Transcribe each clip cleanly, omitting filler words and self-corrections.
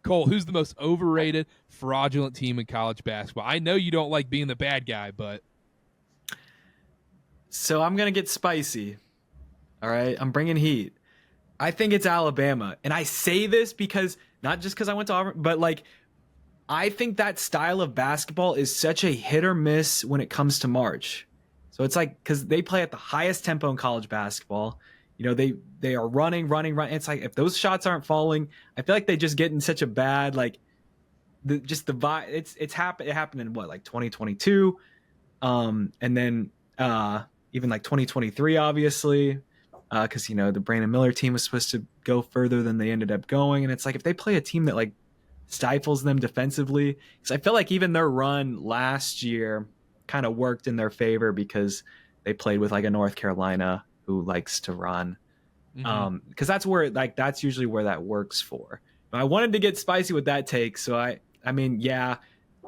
Cole, who's the most overrated, fraudulent team in college basketball? I know you don't like being the bad guy, but So I'm going to get spicy. All right, I'm bringing heat. I think it's Alabama. And I say this because, not just because I went to Auburn, but like, I think that style of basketball is such a hit or miss when it comes to March. So it's like, because they play at the highest tempo in college basketball. You know, they are running. It's like, if those shots aren't falling, I feel like they just get in such a bad, like, the vibe. It happened in what, like 2022, and then even like 2023, obviously, because you know the Brandon Miller team was supposed to go further than they ended up going, and it's like if they play a team that like stifles them defensively, because I feel like even their run last year kind of worked in their favor because they played with like a North Carolina who likes to run, because that's usually where that works for. But I wanted to get spicy with that take, so I mean, yeah,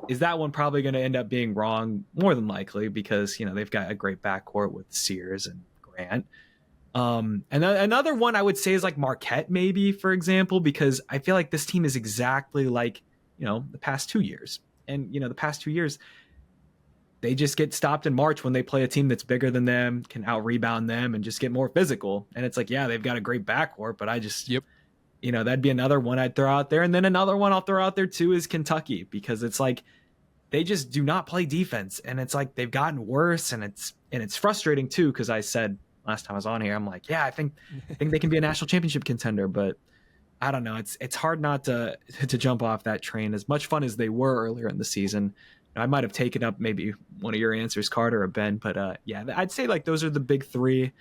is that one probably going to end up being wrong? More than likely, because you know they've got a great backcourt with Sears and Grant. And another one I would say is like Marquette, maybe, for example, because I feel like this team is exactly like, you know, the past 2 years. And, you know, the past 2 years, they just get stopped in March when they play a team that's bigger than them, can out-rebound them, and just get more physical. And it's like, yeah, they've got a great backcourt, but I just, you know, that'd be another one I'd throw out there. And then another one I'll throw out there, too, is Kentucky, because it's like they just do not play defense. And it's like they've gotten worse, and it's frustrating, too, because I said last time I was on here, I'm like, yeah, I think they can be a national championship contender, but I don't know. It's hard not to jump off that train. As much fun as they were earlier in the season, I might have taken up maybe one of your answers, Karter or Ben, but yeah, I'd say like those are the big three.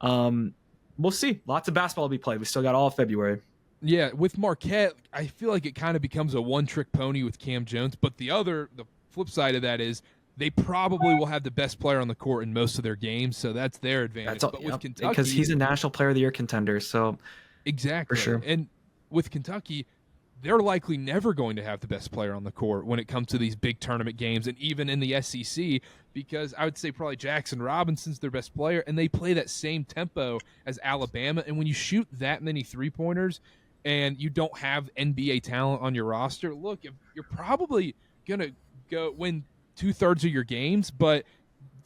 We'll see. Lots of basketball to be played. We still got all of February. Yeah, with Marquette, I feel like it kind of becomes a one-trick pony with Cam Jones, but the flip side of that is they probably will have the best player on the court in most of their games, so that's their advantage. But with Kentucky, because he's a National Player of the Year contender, so exactly, for sure. And with Kentucky, they're likely never going to have the best player on the court when it comes to these big tournament games, and even in the SEC, because I would say probably Jackson Robinson's their best player, and they play that same tempo as Alabama. And when you shoot that many three-pointers and you don't have NBA talent on your roster, look, you're probably going to go win 2/3 of your games, but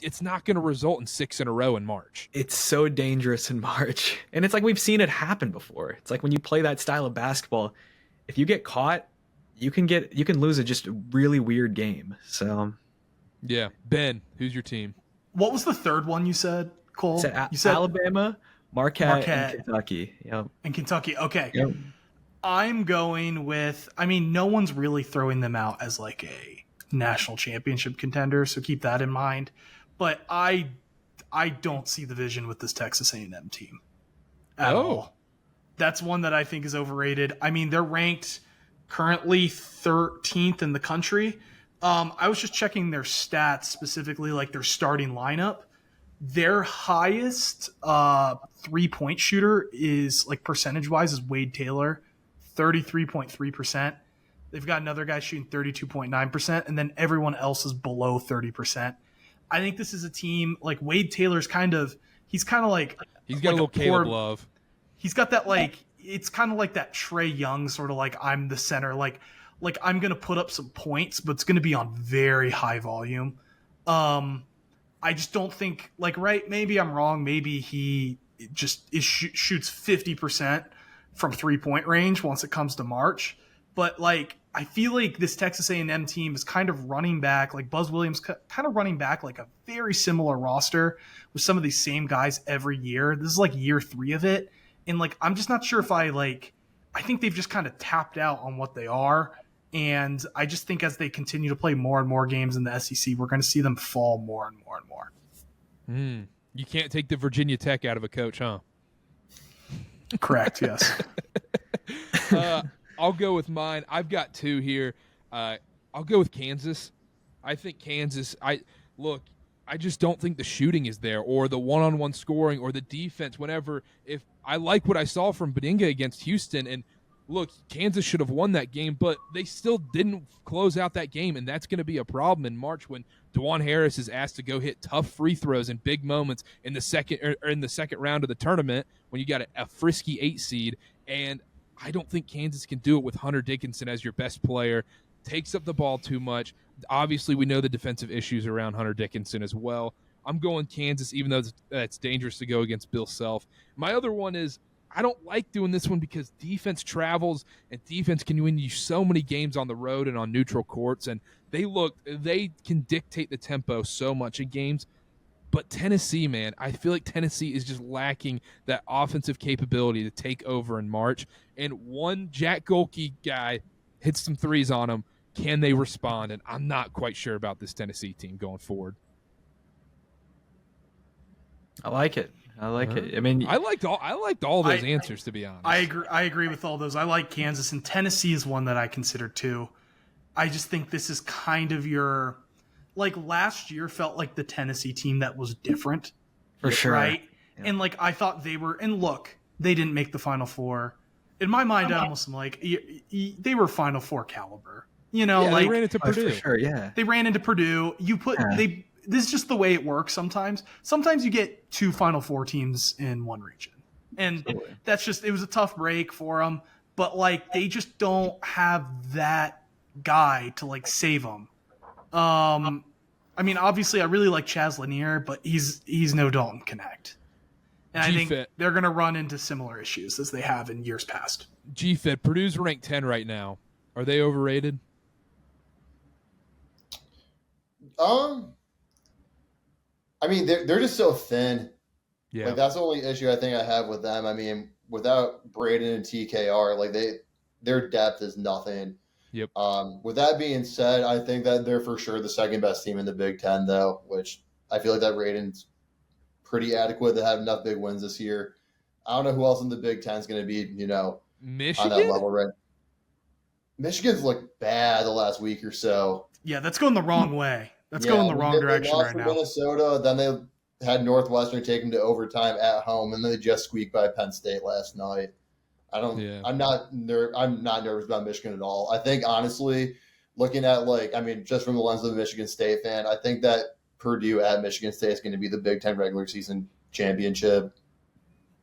it's not going to result in 6 in a row in March. It's so dangerous in March. And it's like we've seen it happen before. It's like when you play that style of basketball, if you get caught, you can lose a just really weird game. So yeah. Ben, who's your team? What was the third one you said, Cole? You said Alabama, Marquette, and Kentucky. Yep. And Kentucky. Okay. Yep. I'm going with, I mean, no one's really throwing them out as like a national championship contender, so keep that in mind. But I don't see the vision with this Texas A&M team at all. That's one that I think is overrated. I mean, they're ranked currently 13th in the country. I was just checking their stats, specifically like their starting lineup. Their highest 3-point shooter is, like, percentage-wise, is Wade Taylor, 33.3%. They've got another guy shooting 32.9%, and then everyone else is below 30%. I think this is a team, like, Wade Taylor's he's got like a little Caleb Love. He's got that, like, it's kind of like that Trae Young sort of like, I'm the center, like I'm going to put up some points, but it's going to be on very high volume. I just don't think, like, right, maybe I'm wrong. Maybe he just shoots 50% from 3-point range once it comes to March. But, like, I feel like this Texas A&M team is kind of running back, like Buzz Williams kind of running back like a very similar roster with some of these same guys every year. This is like year 3 of it. And, like, I'm just not sure if I think they've just kind of tapped out on what they are. And I just think as they continue to play more and more games in the SEC, we're going to see them fall more and more and more. You can't take the Virginia Tech out of a coach, huh? Correct, yes. I'll go with mine. I've got 2 here. I'll go with Kansas. I think Kansas, I just don't think the shooting is there, or the one-on-one scoring, or the defense. If I like what I saw from Beninga against Houston, and look, Kansas should have won that game, but they still didn't close out that game, and that's going to be a problem in March when DeJuan Harris is asked to go hit tough free throws in big moments in the second round of the tournament when you got a frisky 8 seed. And I don't think Kansas can do it with Hunter Dickinson as your best player. Takes up the ball too much. Obviously, we know the defensive issues around Hunter Dickinson as well. I'm going Kansas, even though it's dangerous to go against Bill Self. My other one is I don't like doing this one because defense travels and defense can win you so many games on the road and on neutral courts, and they can dictate the tempo so much in games. But Tennessee, man, I feel like Tennessee is just lacking that offensive capability to take over in March. And one Jack Golke guy hits some threes on them. Can they respond? And I'm not quite sure about this Tennessee team going forward. I like it. I mean, I liked all those answers, to be honest. I agree with all those. I like Kansas, and Tennessee is one that I consider too. I just think this is kind of your, like, last year felt like the Tennessee team that was different. For sure. Right? Yeah. And, like, I thought they were, and look, they didn't make the Final Four. In my mind, I almost am like, they were Final Four caliber. You know, like, they ran into Purdue. For sure, yeah. They ran into Purdue. This is just the way it works sometimes. Sometimes you get 2 Final Four teams in one region. And that's just, it was a tough break for them. But, like, they just don't have that guy to, like, save them. I mean, obviously, I really like Chaz Lanier, but he's no Dalton Connect. And I think they're going to run into similar issues as they have in years past. GFed, Purdue's ranked 10 right now. Are they overrated? I mean, they're just so thin. Yeah. Like, that's the only issue I think I have with them. I mean, without Braden and TKR, like, their depth is nothing. Yep. With that being said, I think that they're for sure the second best team in the Big Ten, though, which I feel like that rating's pretty adequate. They have enough big wins this year. I don't know who else in the Big Ten is going to be, Michigan? on that level, right? Michigan's looked bad the last week or so. Yeah, that's going the wrong way. That's going the wrong direction right now. Minnesota, then they had Northwestern take them to overtime at home, and then they just squeaked by Penn State last night. I'm not nervous about Michigan at all. I think, honestly, looking at, just from the lens of a Michigan State fan, I think that Purdue at Michigan State is going to be the Big Ten regular season championship.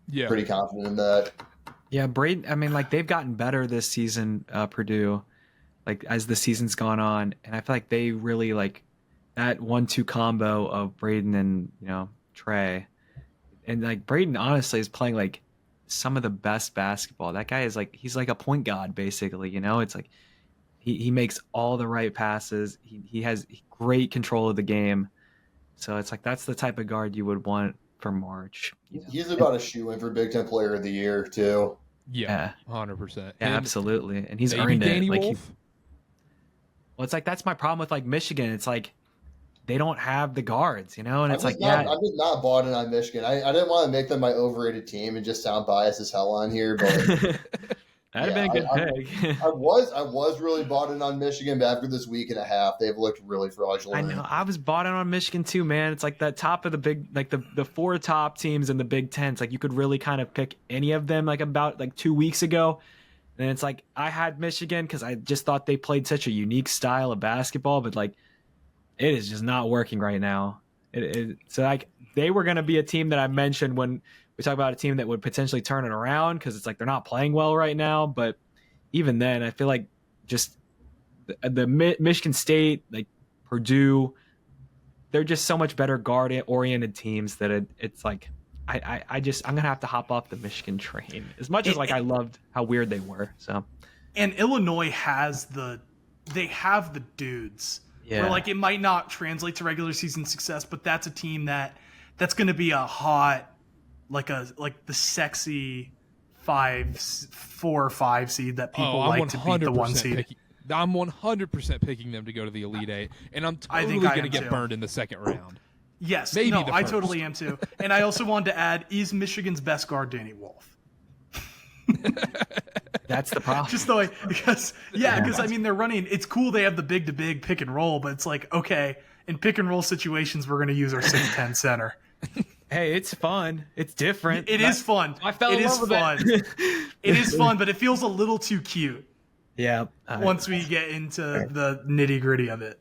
Yeah. Pretty confident in that. Yeah, Braden, I mean, they've gotten better this season, Purdue, as the season's gone on. And I feel like they really, that 1-2 combo of Braden and, Trey. And, Braden, honestly, is playing, some of the best basketball. That guy is, he's like a point guard, basically, It's he makes all the right passes. He has great control of the game. So it's that's the type of guard you would want for March. He's about a shoe-in for Big Ten Player of the Year, too. Yeah, 100%. Yeah, absolutely. And he's maybe earned Danny it. Wolf? Well, it's that's my problem with Michigan. It's they don't have the guards, and it's I'm just not bought in on Michigan. I didn't want to make them my overrated team and just sound biased as hell on here, but that'd have been a good pick. I was really bought in on Michigan, but after this week and a half, they've looked really fraudulent. I know. I was bought in on Michigan too, man. It's that top of the big, the 4 top teams in the Big Ten. It's you could really kind of pick any of them, about 2 weeks ago. And it's I had Michigan because I just thought they played such a unique style of basketball, but it is just not working right now. So they were going to be a team that I mentioned when we talk about a team that would potentially turn it around because it's they're not playing well right now. But even then, I feel just the Michigan State, Purdue, they're just so much better guard-oriented teams that it's I'm going to have to hop off the Michigan train as much as I loved how weird they were. So, and Illinois have the dudes. Yeah. Where it might not translate to regular season success, but that's a team that's going to be a hot, the sexy 4 or 5 seed that people like to beat the 1 seed. I'm 100% picking them to go to the Elite Eight, and I'm totally going to get burned in the second round. Yes, maybe I totally am too. And I also wanted to add: is Michigan's best guard Danny Wolf? That's the problem. Just the way, because I mean they're running. It's cool they have the big to big pick and roll, but it's okay, in pick and roll situations we're going to use our 6'10" center. Hey, it's fun. It's different. It is fun. I fell in love with it. It is fun, but it feels a little too cute. Yeah. Once we get into the nitty gritty of it.